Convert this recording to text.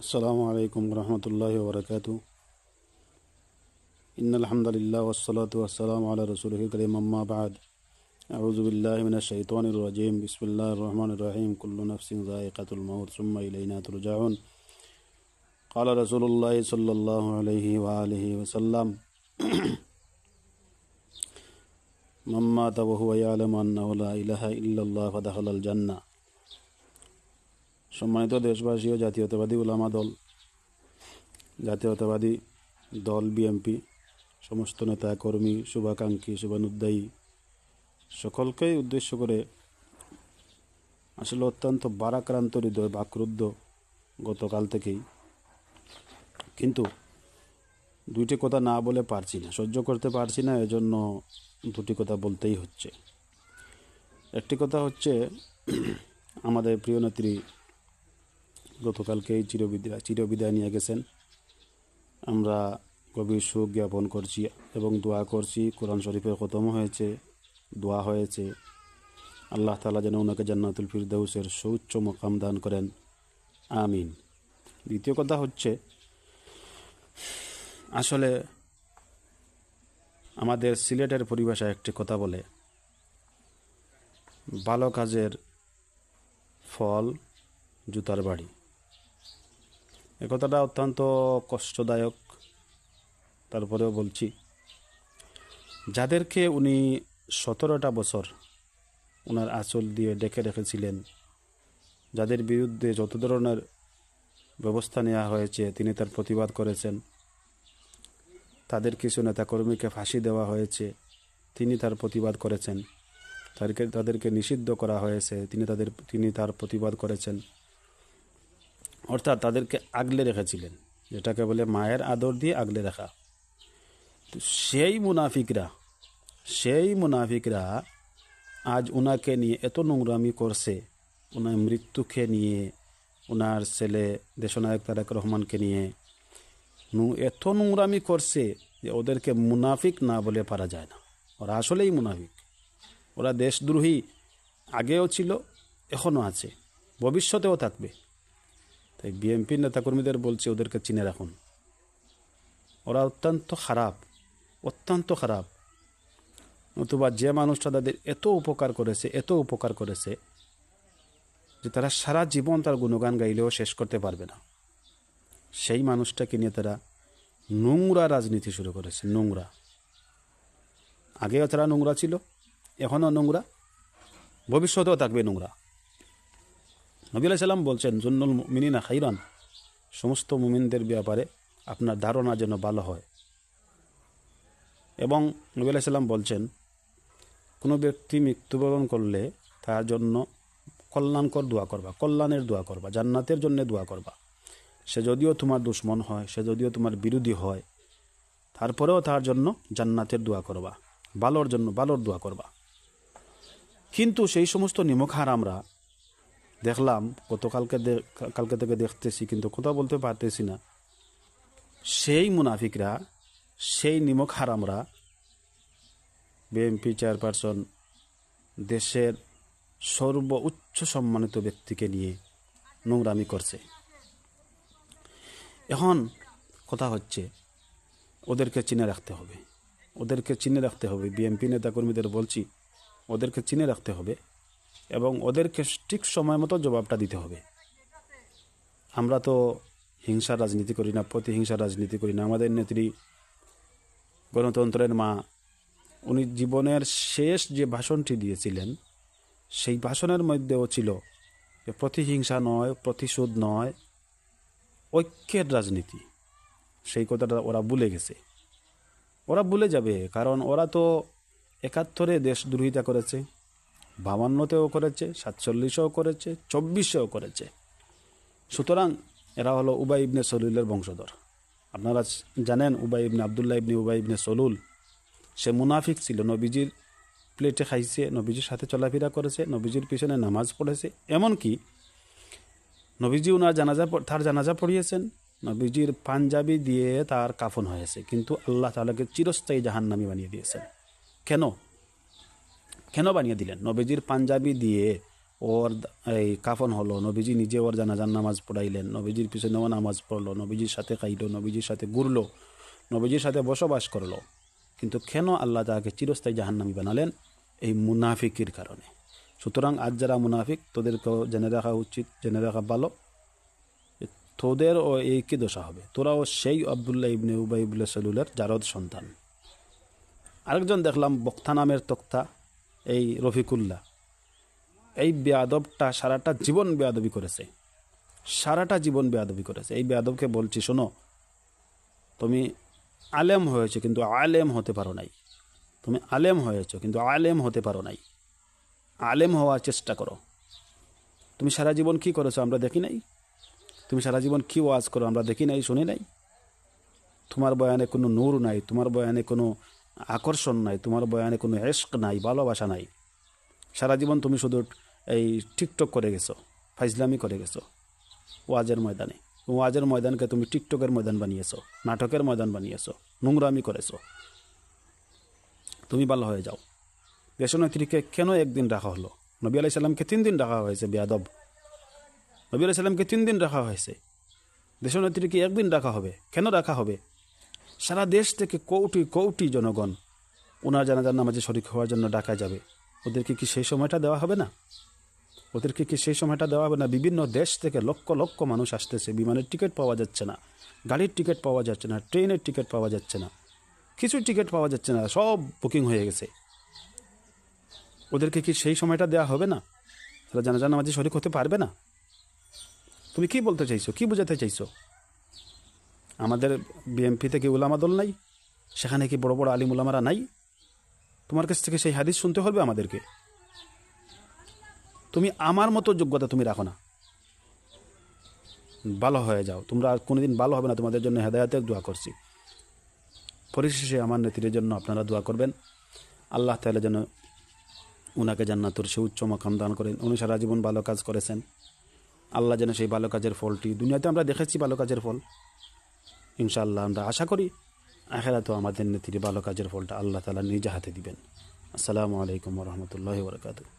السلام عليكم ورحمة الله وبركاته. إن الحمد لله والصلاة والسلام على رسوله الكريم، أما بعد. أعوذ بالله من الشيطان الرجيم. بسم الله الرحمن الرحيم. كل نفس ذائقة الموت ثم إلينا ترجعون. قال رسول الله صلى الله عليه وآله وسلم: من مات وهو يعلم أنه لا إله إلا الله فدخل الجنة. সম্মানিত দেশবাসী ও জাতীয়তাবাদী উলামা দল, জাতীয়তাবাদী দল বিএনপি, সমস্ত নেতা কর্মী, শুভাকাঙ্ক্ষী, শুভানুদ্দায়ী সকলকেই উদ্দেশ্য করে আসলে অত্যন্ত বারাক্রান্ত হৃদয়, বাকরুদ্ধ গতকাল থেকেই। কিন্তু দুইটি কথা না বলে পারছি না, সহ্য করতে পারছি না, এজন্য দুটি কথা বলতেই হচ্ছে। একটি কথা হচ্ছে, আমাদের প্রিয় নেত্রী গতকালকেই চিরবিদায় নিয়ে গেছেন। আমরা গভীর শোক জ্ঞাপন করছি এবং দোয়া করছি। কোরআন শরীফের খতম হয়েছে, দোয়া হয়েছে, আল্লাহ তাআলা যেন ওনাকে জান্নাতুল ফিরদাউসের সুউচ্চ মকাম দান করেন, আমিন। দ্বিতীয় কথা হচ্ছে, আসলে আমাদের সিলেটের পরিভাষায় একটি কথা বলে, ভালো কাজের ফল জুতার বাড়ি। এ কথাটা অত্যন্ত কষ্টদায়ক, তারপরেও বলছি। যাদেরকে উনি 17টা বছর ওনার আঁচল দিয়ে ডেকে রেখেছিলেন, যাদের বিরুদ্ধে যত ধরনের ব্যবস্থা নেওয়া হয়েছে তিনি তার প্রতিবাদ করেছেন, তাদের কিছু নেতাকর্মীকে ফাঁসি দেওয়া হয়েছে, তিনি তার প্রতিবাদ করেছেন, তাদেরকে নিষিদ্ধ করা হয়েছে, তিনি তার প্রতিবাদ করেছেন। অর্থাৎ তাদেরকে আগলে রেখেছিলেন, যেটাকে বলে মায়ের আদর দিয়ে আগলে রাখা। তো সেই মুনাফিকরা আজ ওনাকে নিয়ে এত নোংরামি করছে। ওনার মৃত্যুকে নিয়ে, ওনার ছেলে দেশনায়ক তারেক রহমানকে নিয়ে এত নোংরামি করছে যে ওদেরকে মুনাফিক না বলে পারা যায় না। ওরা আসলেই মুনাফিক, ওরা দেশদ্রোহী, আগেও ছিল, এখনও আছে, ভবিষ্যতেও থাকবে। তাই বিএনপির নেতাকর্মীদের বলছে, ওদেরকে চিনে রাখুন। ওরা অত্যন্ত খারাপ। নতুবা যে মানুষটা তাদের এত উপকার করেছে যে তারা সারা জীবন তার গুণগান গাইলেও শেষ করতে পারবে না, সেই মানুষটাকে নিয়ে তারা নোংরা রাজনীতি শুরু করেছে। নোংরা, আগেও তারা নোংরা ছিল, এখনও নোংরা, ভবিষ্যতেও থাকবে নোংরা। নবী আলাইহিস সালাম বলছেন, জুন্নুল মুমিনিনা খাইরান, সমস্ত মুমিনদের ব্যাপারে আপনার ধারণা যেন ভালো হয়। এবং নবী আলাইহিস সালাম বলছেন, কোনো ব্যক্তি মৃত্যুবরণ করলে তার জন্য কল্যাণকর দোয়া করবা, কল্যাণের দোয়া করবা, জান্নাতের জন্য দোয়া করবা। সে যদিও তোমার দুশ্মন হয়, সে যদিও তোমার বিরোধী হয়, তারপরেও তার জন্য জান্নাতের দোয়া করবা, ভালোর জন্য ভালোর দোয়া করবা। কিন্তু সেই সমস্ত নিমক হারামরা দেখলাম, কালকে থেকে দেখতেছি, কিন্তু কথা বলতে পারতেছি না, সেই মুনাফিকরা, সেই নিমক হারামরা বিএনপি চেয়ারপারসন, দেশের সর্বোচ্চ সম্মানিত ব্যক্তিকে নিয়ে নোংরামি করছে। এখন কথা হচ্ছে, ওদেরকে চিনে রাখতে হবে। বিএনপি নেতাকর্মীদের বলছি, ওদেরকে চিনে রাখতে হবে এবং ওদেরকে ঠিক সময় মতো জবাবটা দিতে হবে। আমরা তো হিংসার রাজনীতি করি না, প্রতিহিংসার রাজনীতি করি না। আমাদের নেত্রী, গণতন্ত্রের মা, উনি জীবনের শেষ যে ভাষণটি দিয়েছিলেন, সেই ভাষণের মধ্যেও ছিল যে প্রতিহিংসা নয়, প্রতিশোধ নয়, ঐক্যের রাজনীতি। সেই কথাটা ওরা ভুলে গেছে, ওরা ভুলে যাবে। কারণ ওরা তো 71-এ দেশদ্রোহিতা করেছে, 52-তেও করেছে, 47-এও করেছে, 24-এও করেছে। সুতরাং এরা হলো উবাই ইবনে সলুলের বংশধর। আপনারা জানেন, আবদুল্লাহ ইবনে উবাই ইবনে সলুল, সে মুনাফিক ছিল। নবীজির প্লেটে খাইছে, নবীজির সাথে চলাফেরা করেছে, নবীজির পিছনে নামাজ পড়েছে, এমনকি নবীজি তার জানাজা পড়িয়েছেন, নবীজির পাঞ্জাবি দিয়ে তার কাফন হয়েছে। কিন্তু আল্লাহ তাআলাকে চিরস্থায়ী জাহান্নামী বানিয়ে দিয়েছেন। কেন বানিয়ে দিলেন? নবীজির পাঞ্জাবি দিয়ে ওর এই কাফন হলো, নবীজি নিজে ওর জানাজার নামাজ পড়াইলেন, নবীজির পিছনেও নামাজ পড়লো, নবীজির সাথে খাইলো, নবীজির সাথে ঘুরলো, নবীজির সাথে বসবাস করলো, কিন্তু কেন আল্লাহ তাকে চিরস্থায়ী জাহান্নামী বানালেন? এই মুনাফিকির কারণে। সুতরাং আজ যারা মুনাফিক তোদেরকেও জেনে রাখা উচিত, জেনে রাখা ভালো, তোদেরও এই কি দশা হবে, তোরাও সেই আবদুল্লাহ ইবনে উবাই ইবনে সালুলের জারদ সন্তান। আরেকজন দেখলাম বক্তা নামের তক্তা, এই রফিকুল্লাহ, এই বেয়াদবটা সারাটা জীবন বেয়াদবি করেছে, সারাটা জীবন বেয়াদবি করেছে। এই বেয়াদবকে বলছি, শোনো, তুমি আলেম হয়েছো কিন্তু আলেম হতে পারো নাই, তুমি আলেম হয়েছো কিন্তু আলেম হতে পারো নাই, আলেম হওয়ার চেষ্টা করো। তুমি সারা জীবন কি করেছো আমরা দেখি নাই, তুমি সারা জীবন কি ওয়াজ করো আমরা দেখি নাই, শুনি নাই। তোমার বয়ানে কোনো নূর নাই, তোমার বয়ানে কোনো আকর্ষণ নাই, তোমার বয়ানে কোনো ইশক নাই, ভালোবাসা নাই। সারা জীবন তুমি শুধু এই টিকটক করে গেছো, ফাইজলামি করে গেছো ওয়াজের ময়দানে। ওয়াজের ময়দানকে তুমি টিকটকের ময়দান বানিয়েছো, নাটকের ময়দান বানিয়েছো, নোংরামি করেছো। তুমি ভালো হয়ে যাও। দেশনেত্রীকে কেন একদিন রাখা হলো? নবী আলাইহিস সালামকে 3 দিন রাখা হয়েছে, বেয়াদব। নবী আলাইহিস সালামকে 3 দিন রাখা হয়েছে, দেশনেত্রীকে একদিন রাখা হবে। কেন রাখা হবে? সারা দেশ থেকে কোটি কোটি জনগণ ওনার জানাজার নামাজে শরীক হওয়ার জন্য ডাকা যাবে। ওদেরকে কি সেই সময়টা দেওয়া হবে না? ওদেরকে কি সেই সময়টা দেওয়া হবে না? বিভিন্ন দেশ থেকে লক্ষ লক্ষ মানুষ আসতেছে, বিমানের টিকিট পাওয়া যাচ্ছে না, গাড়ির টিকিট পাওয়া যাচ্ছে না, ট্রেনের টিকিট পাওয়া যাচ্ছে না, কিছু টিকিট পাওয়া যাচ্ছে না, সব বুকিং হয়ে গেছে। ওদেরকে কি সেই সময়টা দেওয়া হবে না? তারা জানাজার নামাজে শরীক হতে পারবে না? তুমি কি বলতে চাইছো, কি বোঝাতে চাইছো? আমাদের বিএমপিতে কি উলামা দল নাই? সেখানে কি বড় বড় আলিম উলামারা নাই? তোমার কাছ থেকে সেই হাদিস শুনতে হবে আমাদেরকে? তুমি আমার মতো যোগ্যতা তুমি রাখো না, ভালো হয়ে যাও। তোমরা কোনোদিন ভালো হবে না, তোমাদের জন্য হেদায়েতের দোয়া করছি। পরিশেষে আমার নেত্রীর জন্য আপনারা দোয়া করবেন, আল্লাহ তাআলা যেন উনাকে জান্নাতুর সে উচ্চ মাকাম দান করেন। উনি সারা জীবন ভালো কাজ করেছেন, আল্লাহ যেন সেই ভালো কাজের ফলটি, দুনিয়াতে আমরা দেখেছি ভালো কাজের ফল, ইনশাআল্লাহ আমরা আশা করি আখিরাতেও আমাদের নেত্রীর ভালো কাজের ফলটা আল্লাহ তাআলা নিজ হাতে দিবেন। আসসালামু আলাইকুম ওয়া রাহমাতুল্লাহি ওয়া বারাকাতুহু।